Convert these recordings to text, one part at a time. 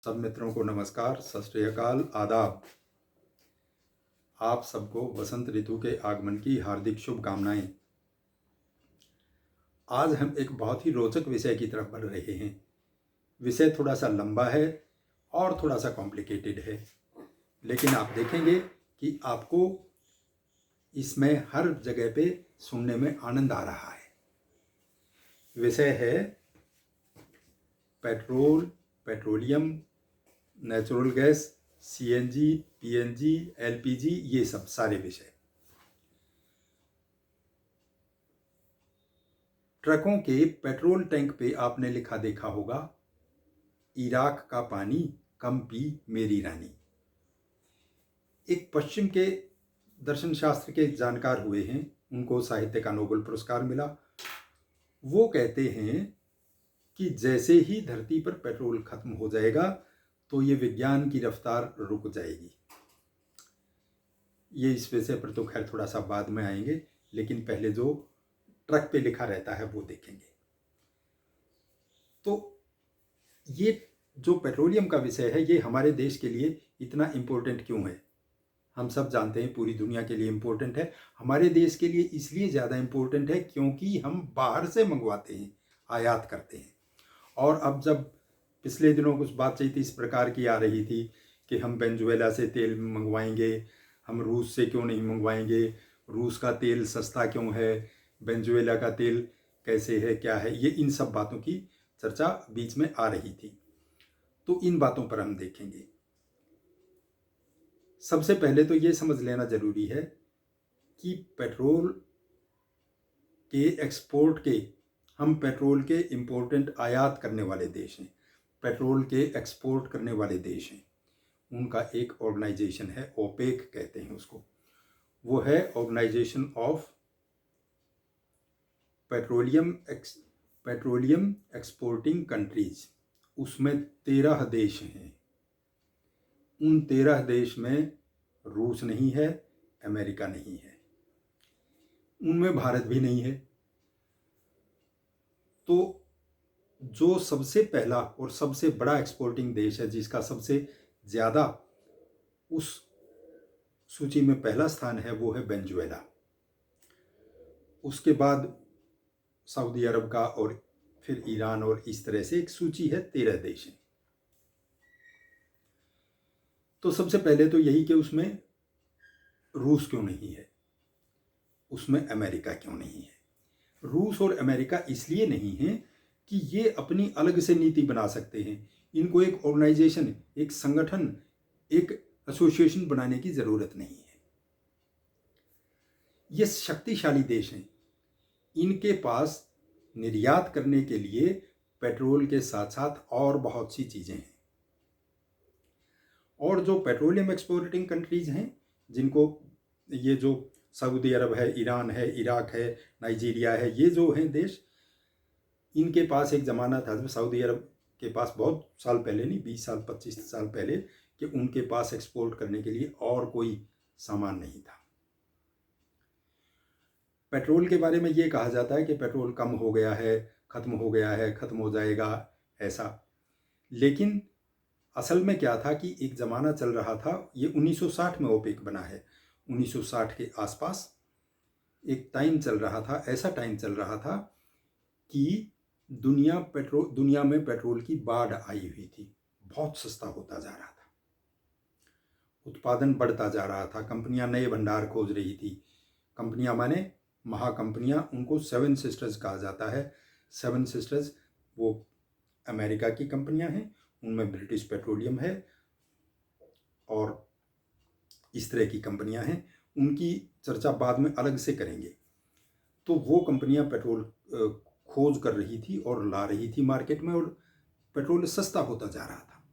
सब मित्रों को नमस्कार, सत श्री अकाल, आदाब। आप सबको वसंत ऋतु के आगमन की हार्दिक शुभकामनाएं। आज हम एक बहुत ही रोचक विषय की तरफ बढ़ रहे हैं। विषय थोड़ा सा लंबा है और थोड़ा सा कॉम्प्लिकेटेड है, लेकिन आप देखेंगे कि आपको इसमें हर जगह पे सुनने में आनंद आ रहा है। विषय है petrol, petroleum, natural gas, CNG, PNG, LPG, ये सब सारे विषय। ट्रकों के पेट्रोल टैंक पे आपने लिखा देखा होगा, इराक का पानी कम पी मेरी रानी। एक पश्चिम के दर्शन शास्त्र के जानकार हुए हैं, उनको साहित्य का नोबेल पुरस्कार मिला। वो कहते हैं कि जैसे ही धरती पर पेट्रोल खत्म हो जाएगा तो ये विज्ञान की रफ्तार रुक जाएगी। ये इस विषय पर तो खैर थोड़ा सा बाद में आएंगे, लेकिन पहले जो ट्रक पे लिखा रहता है वो देखेंगे। तो ये जो पेट्रोलियम का विषय है, ये हमारे देश के लिए इतना इम्पोर्टेंट क्यों है? हम सब जानते हैं पूरी दुनिया के लिए इम्पोर्टेंट है। हमारे देश के लिए इसलिए ज़्यादा इम्पोर्टेंट है क्योंकि हम बाहर से मंगवाते हैं, आयात करते हैं। और अब जब पिछले दिनों कुछ बातचीत इस प्रकार की आ रही थी कि हम वेनेजुएला से तेल मंगवाएंगे, हम रूस से क्यों नहीं मंगवाएंगे, रूस का तेल सस्ता क्यों है, वेनेजुएला का तेल कैसे है, क्या है, ये इन सब बातों की चर्चा बीच में आ रही थी। तो इन बातों पर हम देखेंगे। सबसे पहले तो ये समझ लेना जरूरी है कि पेट्रोल के एक्सपोर्ट के, हम पेट्रोल के इम्पोर्टेंट आयात करने वाले देश हैं, पेट्रोल के एक्सपोर्ट करने वाले देश हैं। उनका एक ऑर्गेनाइजेशन है, ओपेक कहते हैं उसको। वो है organisation of petroleum exporting countries. उसमें 13 देश हैं। उन 13 देश में रूस नहीं है, अमेरिका नहीं है, उनमें भारत भी नहीं है। तो जो सबसे पहला और सबसे बड़ा एक्सपोर्टिंग देश है, जिसका सबसे ज़्यादा उस सूची में पहला स्थान है, वो है वेनेजुएला। उसके बाद सऊदी अरब का, और फिर ईरान, और इस तरह से एक सूची है, 13 देश हैं। तो सबसे पहले तो यही कि उसमें रूस क्यों नहीं है, उसमें अमेरिका क्यों नहीं है। रूस और अमेरिका इसलिए नहीं है कि ये अपनी अलग से नीति बना सकते हैं। इनको एक ऑर्गेनाइजेशन, एक संगठन, एक एसोसिएशन बनाने की ज़रूरत नहीं है। ये शक्तिशाली देश हैं। इनके पास निर्यात करने के लिए पेट्रोल के साथ साथ और बहुत सी चीज़ें हैं। और जो पेट्रोलियम एक्सपोर्टिंग कंट्रीज हैं, जिनको ये जो सऊदी अरब है, ईरान है, इराक है, नाइजीरिया है, ये जो हैं देश, इनके पास एक ज़माना था जब सऊदी अरब के पास, बहुत साल पहले नहीं, 20 साल 25 साल पहले, कि उनके पास एक्सपोर्ट करने के लिए और कोई सामान नहीं था। पेट्रोल के बारे में ये कहा जाता है कि पेट्रोल कम हो गया है, ख़त्म हो गया है, ख़त्म हो जाएगा, ऐसा। लेकिन असल में क्या था कि एक ज़माना चल रहा था, ये 1960 में ओपेक बना है, 1960 के आसपास एक टाइम चल रहा था, ऐसा टाइम चल रहा था कि दुनिया में पेट्रोल की बाढ़ आई हुई थी। बहुत सस्ता होता जा रहा था, उत्पादन बढ़ता जा रहा था, कंपनियां नए भंडार खोज रही थी। कंपनियां माने महाकंपनियां, उनको 7 सिस्टर्स कहा जाता है। 7 सिस्टर्स वो अमेरिका की कंपनियां हैं, उनमें ब्रिटिश पेट्रोलियम है और इस तरह की कंपनियां हैं। उनकी चर्चा बाद में अलग से करेंगे। तो वो कंपनियां पेट्रोल खोज कर रही थी और ला रही थी मार्केट में, और पेट्रोल सस्ता होता जा रहा था।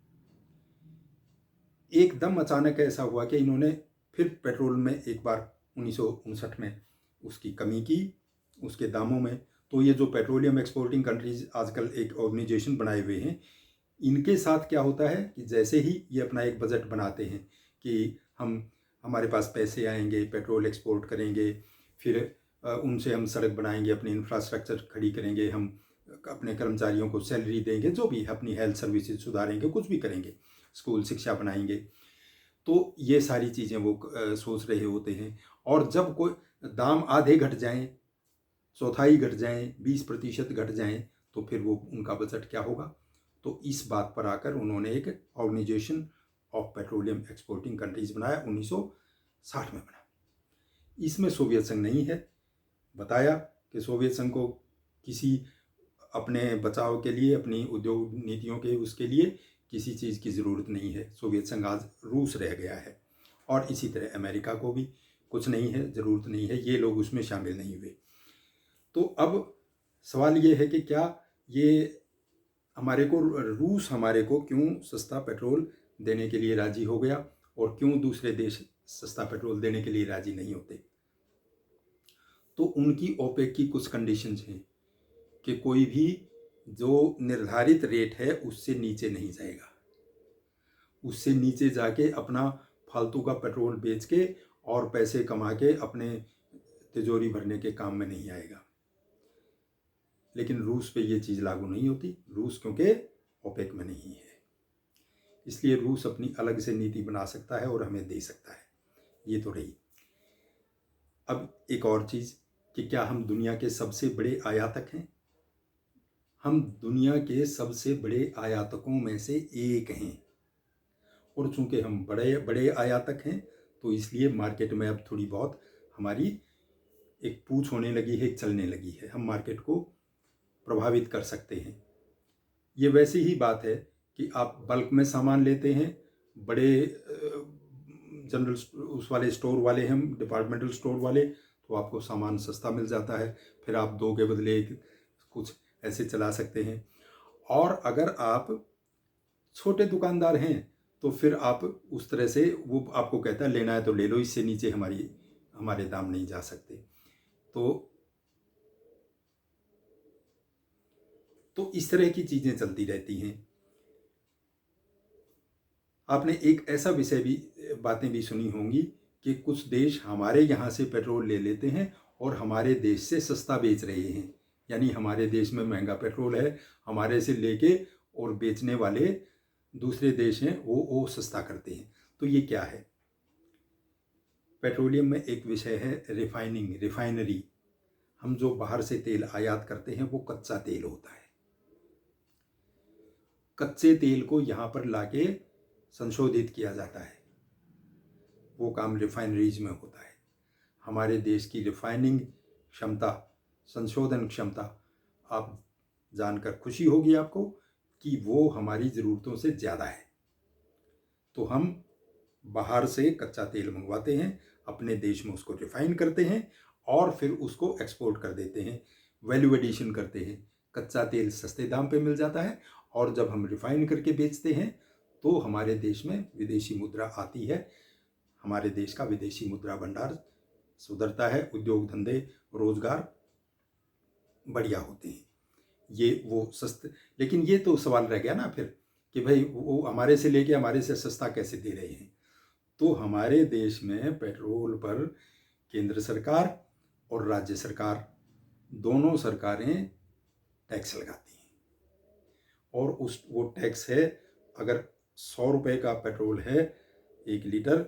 एकदम अचानक ऐसा हुआ कि इन्होंने फिर पेट्रोल में एक बार 1959 में उसकी कमी की, उसके दामों में। तो ये जो पेट्रोलियम एक्सपोर्टिंग कंट्रीज आजकल एक ऑर्गेनाइजेशन बनाए हुए हैं, इनके साथ क्या होता है कि जैसे ही ये अपना एक बजट बनाते हैं कि हमारे पास पैसे आएंगे, पेट्रोल एक्सपोर्ट करेंगे, फिर उनसे हम सड़क बनाएंगे, अपनी इंफ्रास्ट्रक्चर खड़ी करेंगे, हम अपने कर्मचारियों को सैलरी देंगे, जो भी अपनी हेल्थ सर्विसेज सुधारेंगे, कुछ भी करेंगे, स्कूल शिक्षा बनाएंगे, तो ये सारी चीज़ें वो सोच रहे होते हैं। और जब कोई दाम आधे घट जाएं, चौथाई घट जाएं, 20% घट जाएं, तो फिर वो उनका बजट क्या होगा। तो इस बात पर आकर उन्होंने एक organisation of petroleum exporting countries बनाया, 1960 में बना। इसमें सोवियत संघ नहीं है। बताया कि सोवियत संघ को किसी अपने बचाव के लिए, अपनी उद्योग नीतियों के उसके लिए किसी चीज़ की ज़रूरत नहीं है। सोवियत संघ आज रूस रह गया है, और इसी तरह अमेरिका को भी कुछ नहीं है, ज़रूरत नहीं है, ये लोग उसमें शामिल नहीं हुए। तो अब सवाल ये है कि क्या ये रूस हमारे को क्यों सस्ता पेट्रोल देने के लिए राजी हो गया, और क्यों दूसरे देश सस्ता पेट्रोल देने के लिए राजी नहीं होते। तो उनकी ओपेक की कुछ कंडीशंस हैं कि कोई भी जो निर्धारित रेट है उससे नीचे नहीं जाएगा, उससे नीचे जाके अपना फालतू का पेट्रोल बेच के और पैसे कमा के अपने तिजोरी भरने के काम में नहीं आएगा। लेकिन रूस पे ये चीज़ लागू नहीं होती, रूस क्योंकि ओपेक में नहीं है, इसलिए रूस अपनी अलग से नीति बना सकता है और हमें दे सकता है। ये तो रही। अब एक और चीज़ कि क्या हम दुनिया के सबसे बड़े आयातक हैं। हम दुनिया के सबसे बड़े आयातकों में से एक हैं, और चूंकि हम बड़े बड़े आयातक हैं तो इसलिए मार्केट में अब थोड़ी बहुत हमारी एक पूछ होने लगी है, एक चलने लगी है, हम मार्केट को प्रभावित कर सकते हैं। ये वैसी ही बात है कि आप बल्क में सामान लेते हैं, बड़े जनरल उस वाले स्टोर वाले हैं, डिपार्टमेंटल स्टोर वाले, तो आपको सामान सस्ता मिल जाता है, फिर आप 2 के बदले कुछ ऐसे चला सकते हैं। और अगर आप छोटे दुकानदार हैं तो फिर आप उस तरह से, वो आपको कहता है लेना है तो ले लो, इससे नीचे हमारे दाम नहीं जा सकते। तो इस तरह की चीज़ें चलती रहती हैं। आपने एक ऐसा विषय भी, बातें भी सुनी होंगी कि कुछ देश हमारे यहाँ से पेट्रोल ले लेते हैं और हमारे देश से सस्ता बेच रहे हैं, यानी हमारे देश में महंगा पेट्रोल है, हमारे से लेके और बेचने वाले दूसरे देश हैं वो सस्ता करते हैं। तो ये क्या है। पेट्रोलियम में एक विषय है रिफाइनिंग, रिफाइनरी। हम जो बाहर से तेल आयात करते हैं वो कच्चा तेल होता है। कच्चे तेल को यहाँ पर लाके संशोधित किया जाता है, वो काम रिफाइनरीज में होता है। हमारे देश की रिफाइनिंग क्षमता, संशोधन क्षमता, आप जानकर खुशी होगी आपको कि वो हमारी ज़रूरतों से ज़्यादा है। तो हम बाहर से कच्चा तेल मंगवाते हैं, अपने देश में उसको रिफाइन करते हैं और फिर उसको एक्सपोर्ट कर देते हैं, वैल्यू एडिशन करते हैं। कच्चा तेल सस्ते दाम पे मिल जाता है, और जब हम रिफाइन करके बेचते हैं तो हमारे देश में विदेशी मुद्रा आती है, हमारे देश का विदेशी मुद्रा भंडार सुधरता है, उद्योग धंधे रोजगार बढ़िया होते हैं। ये वो सस्ते, लेकिन ये तो सवाल रह गया ना फिर कि भाई वो हमारे से लेके हमारे से सस्ता कैसे दे रहे हैं। तो हमारे देश में पेट्रोल पर केंद्र सरकार और राज्य सरकार, दोनों सरकारें टैक्स लगाती हैं, और वो टैक्स है, अगर 100 रुपये का पेट्रोल है 1 लीटर,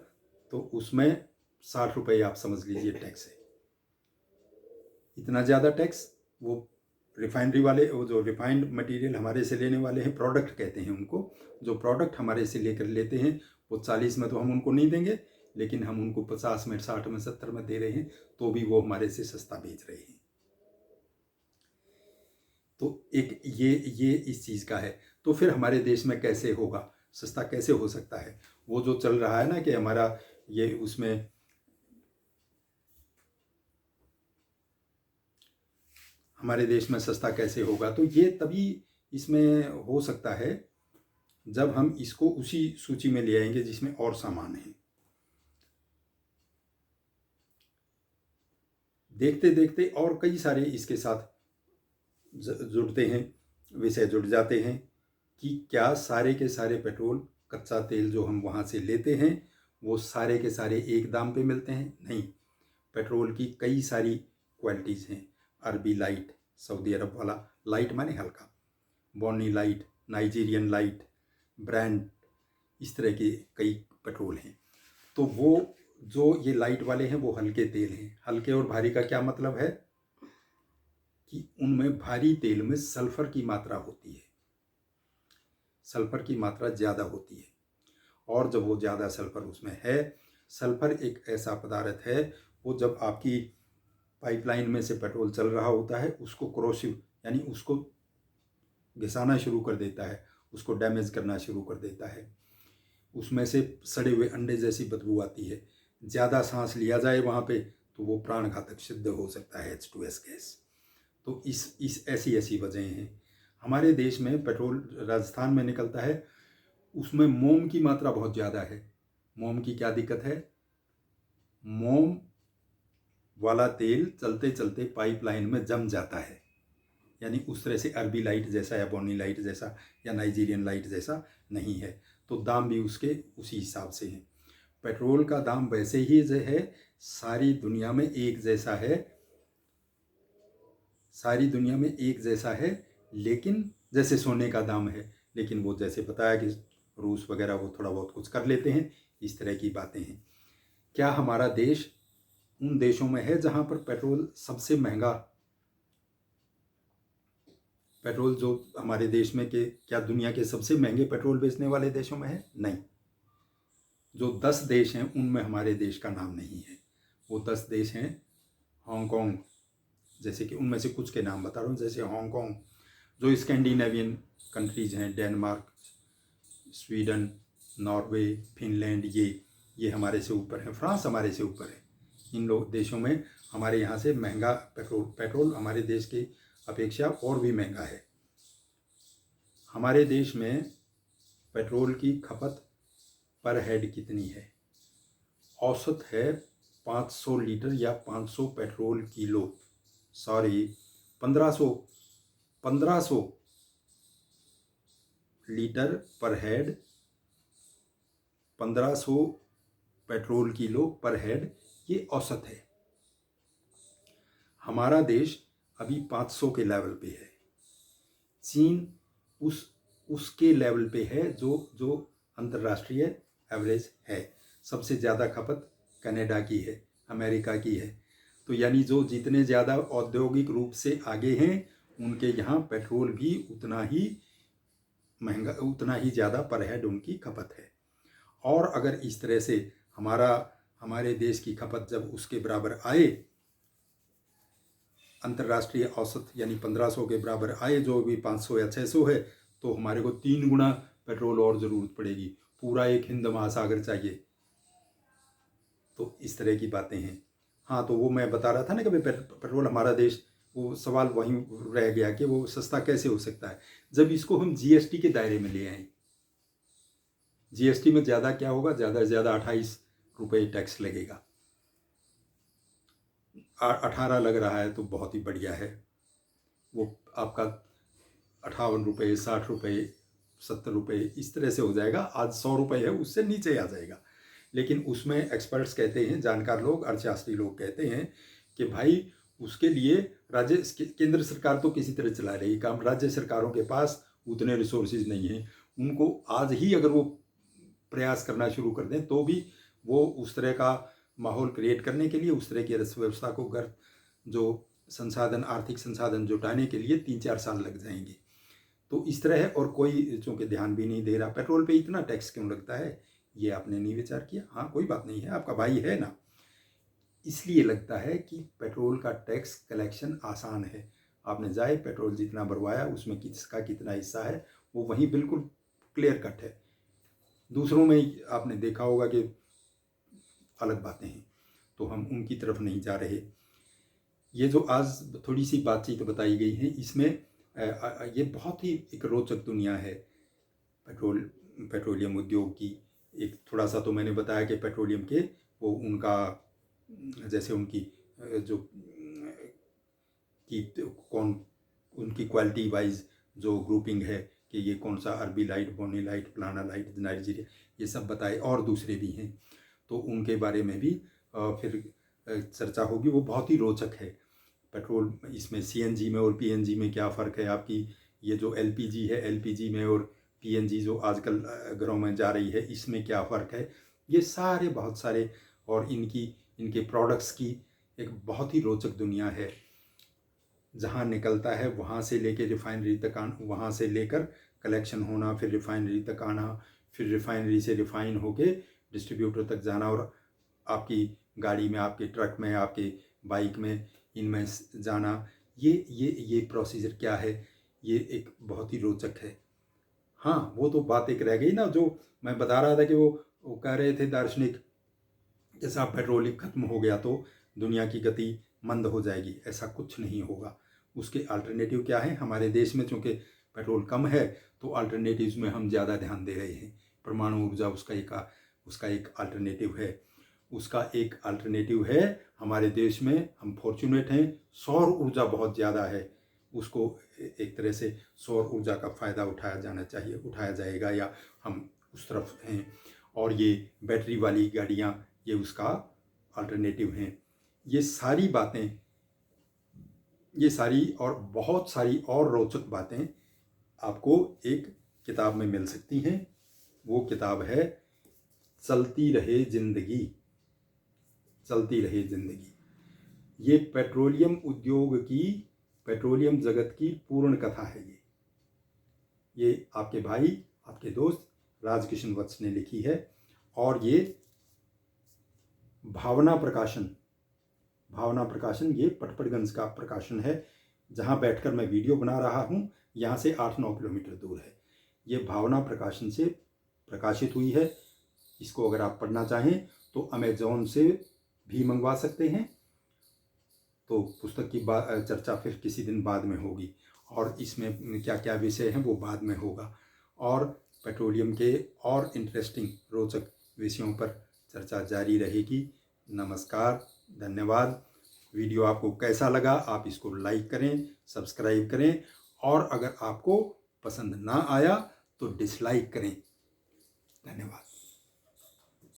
तो उसमें 60 रुपये आप समझ लीजिए टैक्स है। इतना ज़्यादा टैक्स वो रिफाइनरी वाले, वो जो रिफाइंड मटेरियल हमारे से लेने वाले हैं, प्रोडक्ट कहते हैं उनको, जो प्रोडक्ट हमारे से लेकर लेते हैं, वो 40 में तो हम उनको नहीं देंगे, लेकिन हम उनको 50 में, 60 में, 70 में दे रहे हैं, तो भी वो हमारे से सस्ता बेच रहे हैं। तो एक ये इस चीज़ का है। तो फिर हमारे देश में कैसे होगा, सस्ता कैसे हो सकता है। वो जो चल रहा है ना कि हमारा ये उसमें हमारे देश में सस्ता कैसे होगा, तो ये तभी इसमें हो सकता है जब हम इसको उसी सूची में ले आएंगे जिसमें और सामान है। देखते देखते और कई सारे इसके साथ जुड़ते हैं, विषय जुड़ जाते हैं कि क्या सारे के सारे पेट्रोल, कच्चा तेल जो हम वहाँ से लेते हैं वो सारे के सारे एक दाम पे मिलते हैं। नहीं, पेट्रोल की कई सारी क्वालिटीज़ हैं। अरबी लाइट, सऊदी अरब वाला लाइट माने हल्का, Bonny light, Nigerian light, Brent, इस तरह के कई पेट्रोल हैं। तो वो जो ये लाइट वाले हैं वो हल्के तेल हैं। हल्के और भारी का क्या मतलब है कि उनमें, भारी तेल में सल्फर की मात्रा होती है, सल्फर की मात्रा ज़्यादा होती है। और जब वो ज़्यादा सल्फर उसमें है, सल्फर एक ऐसा पदार्थ है, वो जब आपकी पाइपलाइन में से पेट्रोल चल रहा होता है उसको क्रोसिव यानी उसको घिसाना शुरू कर देता है, उसको डैमेज करना शुरू कर देता है। उसमें से सड़े हुए अंडे जैसी बदबू आती है। ज़्यादा सांस लिया जाए वहाँ पे तो वो प्राणघातक सिद्ध हो सकता है, H2S गैस। तो इस ऐसी ऐसी वजहें हैं। हमारे देश में पेट्रोल राजस्थान में निकलता है, उसमें मोम की मात्रा बहुत ज़्यादा है। मोम की क्या दिक्कत है? मोम वाला तेल चलते चलते पाइपलाइन में जम जाता है, यानी उस तरह से अरबी लाइट जैसा या बॉनी लाइट जैसा या नाइजीरियन लाइट जैसा नहीं है। तो दाम भी उसके उसी हिसाब से हैं। पेट्रोल का दाम वैसे ही है, सारी दुनिया में एक जैसा है, सारी दुनिया में एक जैसा है, लेकिन जैसे सोने का दाम है, लेकिन वो जैसे बताया कि रूस वगैरह वो थोड़ा बहुत कुछ कर लेते हैं, इस तरह की बातें हैं। क्या हमारा देश उन देशों में है जहाँ पर पेट्रोल सबसे महंगा, पेट्रोल जो हमारे देश में के क्या दुनिया के सबसे महंगे पेट्रोल बेचने वाले देशों में है? नहीं। जो 10 देश हैं उनमें हमारे देश का नाम नहीं है। वो 10 देश हैं हांगकांग, जैसे कि उनमें से कुछ के नाम बता रहा हूँ, जैसे हांगकांग, जो स्कैंडिनेवियन कंट्रीज हैं, डेनमार्क, स्वीडन, नॉर्वे, फिनलैंड, ये हमारे से ऊपर हैं। फ्रांस हमारे से ऊपर है। इन लोग देशों में हमारे यहाँ से महंगा पेट्रोल हमारे देश की अपेक्षा और भी महंगा है। हमारे देश में पेट्रोल की खपत पर हेड कितनी है? औसत है 500 लीटर या 500 पेट्रोल किलो, सॉरी 1500 लीटर पर हेड, 1500 पेट्रोल किलो पर हेड, ये औसत है। हमारा देश अभी 500 के लेवल पे है। चीन उसके लेवल पे है जो अंतर्राष्ट्रीय एवरेज है। सबसे ज़्यादा खपत कनाडा की है, अमेरिका की है। तो यानी जो जितने ज़्यादा औद्योगिक रूप से आगे हैं उनके यहाँ पेट्रोल भी उतना ही महंगा, उतना ही ज़्यादा पर हेड उनकी खपत है। और अगर इस तरह से हमारे देश की खपत जब उसके बराबर आए, अंतर्राष्ट्रीय औसत यानी 1500 के बराबर आए, जो भी 500 या 600 है, तो हमारे को 3 गुना पेट्रोल और ज़रूरत पड़ेगी। पूरा एक हिंद महासागर चाहिए। तो इस तरह की बातें हैं। हाँ, तो वो मैं बता रहा था ना कि पेट्रोल हमारा देश, वो सवाल वहीं रह गया कि वो सस्ता कैसे हो सकता है जब इसको हम जीएसटी के दायरे में ले आए। जीएसटी में ज़्यादा क्या होगा? ज़्यादा से ज़्यादा 28 रुपये टैक्स लगेगा। 18 लग रहा है तो बहुत ही बढ़िया है। वो आपका 58 रुपये, 60 रुपये, 70 रुपये इस तरह से हो जाएगा। आज 100 रुपये है, उससे नीचे आ जाएगा। लेकिन उसमें एक्सपर्ट्स कहते हैं, जानकार लोग, अर्थशास्त्री लोग कहते हैं कि भाई उसके लिए केंद्र सरकार तो किसी तरह चला रही काम, राज्य सरकारों के पास उतने रिसोर्सेज नहीं हैं। उनको आज ही अगर वो प्रयास करना शुरू कर दें तो भी वो उस तरह का माहौल क्रिएट करने के लिए, उस तरह की अर्थव्यवस्था को जो संसाधन, आर्थिक संसाधन जुटाने के लिए 3-4 साल लग जाएंगे। तो इस तरह है। और कोई चूँकि ध्यान भी नहीं दे रहा, पेट्रोल पे इतना टैक्स क्यों लगता है, ये आपने नहीं विचार किया? हाँ, कोई बात नहीं है, आपका भाई है ना, इसलिए लगता है कि पेट्रोल का टैक्स कलेक्शन आसान है। आपने जाए पेट्रोल जितना भरवाया उसमें किसका कितना हिस्सा है वो वहीं बिल्कुल क्लियर कट है। दूसरों में आपने देखा होगा कि अलग बातें हैं, तो हम उनकी तरफ नहीं जा रहे। ये जो आज थोड़ी सी बातचीत बताई गई है, इसमें ये बहुत ही एक रोचक दुनिया है पेट्रोलियम उद्योग की। एक थोड़ा सा तो मैंने बताया कि पेट्रोलियम के वो उनका जैसे उनकी जो कि कौन उनकी क्वालिटी वाइज जो ग्रुपिंग है कि ये कौन सा अरबी लाइट, बोनी लाइट, फलाना लाइट, नाइजीरिया, ये सब बताए। और दूसरे भी हैं तो उनके बारे में भी फिर चर्चा होगी। वो बहुत ही रोचक है। पेट्रोल इसमें सीएनजी में और पीएनजी में क्या फ़र्क है, आपकी ये जो एलपीजी है, एलपीजी में और पीएनजी जो आजकल घरों में जा रही है, इसमें क्या फ़र्क है, ये सारे बहुत सारे और इनके प्रोडक्ट्स की एक बहुत ही रोचक दुनिया है। जहाँ निकलता है वहाँ से लेकर रिफाइनरी तक वहाँ से लेकर कलेक्शन होना, फिर रिफाइनरी तक आना, फिर रिफाइनरी से रिफ़ाइन होके डिस्ट्रीब्यूटर तक जाना और आपकी गाड़ी में, आपके ट्रक में, आपके बाइक में, इनमें जाना, ये प्रोसीजर क्या है, ये एक बहुत ही रोचक है। हाँ, वो तो बात एक रह गई ना, जो मैं बता रहा था कि वो कह रहे थे दार्शनिक, जैसा पेट्रोल ख़त्म हो गया तो दुनिया की गति मंद हो जाएगी। ऐसा कुछ नहीं होगा। उसके अल्टरनेटिव क्या है, हमारे देश में चूँकि पेट्रोल कम है तो अल्टरनेटिव्स में हम ज़्यादा ध्यान दे रहे हैं। परमाणु ऊर्जा उसका एक अल्टरनेटिव है। उसका एक अल्टरनेटिव है हमारे देश में, हम फॉर्चुनेट हैं, सौर ऊर्जा बहुत ज़्यादा है। उसको एक तरह से सौर ऊर्जा का फ़ायदा उठाया जाना चाहिए, उठाया जाएगा, या हम उस तरफ हैं। और ये बैटरी वाली गाड़ियाँ, ये उसका अल्टरनेटिव हैं। ये सारी बातें, ये सारी और बहुत सारी और रोचक बातें आपको एक किताब में मिल सकती हैं। वो किताब है चलती रहे ज़िंदगी। चलती रहे ज़िंदगी। ये पेट्रोलियम उद्योग की, पेट्रोलियम जगत की पूर्ण कथा है। ये आपके भाई, आपके दोस्त राजकिशन वत्स ने लिखी है। और ये भावना प्रकाशन ये पटपड़गंज का प्रकाशन है, जहाँ बैठकर मैं वीडियो बना रहा हूँ। यहाँ से 8-9 किलोमीटर दूर है। ये भावना प्रकाशन से प्रकाशित हुई है। इसको अगर आप पढ़ना चाहें तो अमेज़ॉन से भी मंगवा सकते हैं। तो पुस्तक की चर्चा फिर किसी दिन बाद में होगी, और इसमें क्या क्या विषय हैं वो बाद में होगा। और पेट्रोलियम के और इंटरेस्टिंग रोचक विषयों पर चर्चा जारी रहेगी। नमस्कार, धन्यवाद। वीडियो आपको कैसा लगा, आप इसको लाइक करें, सब्सक्राइब करें, और अगर आपको पसंद ना आया तो डिसलाइक करें। धन्यवाद।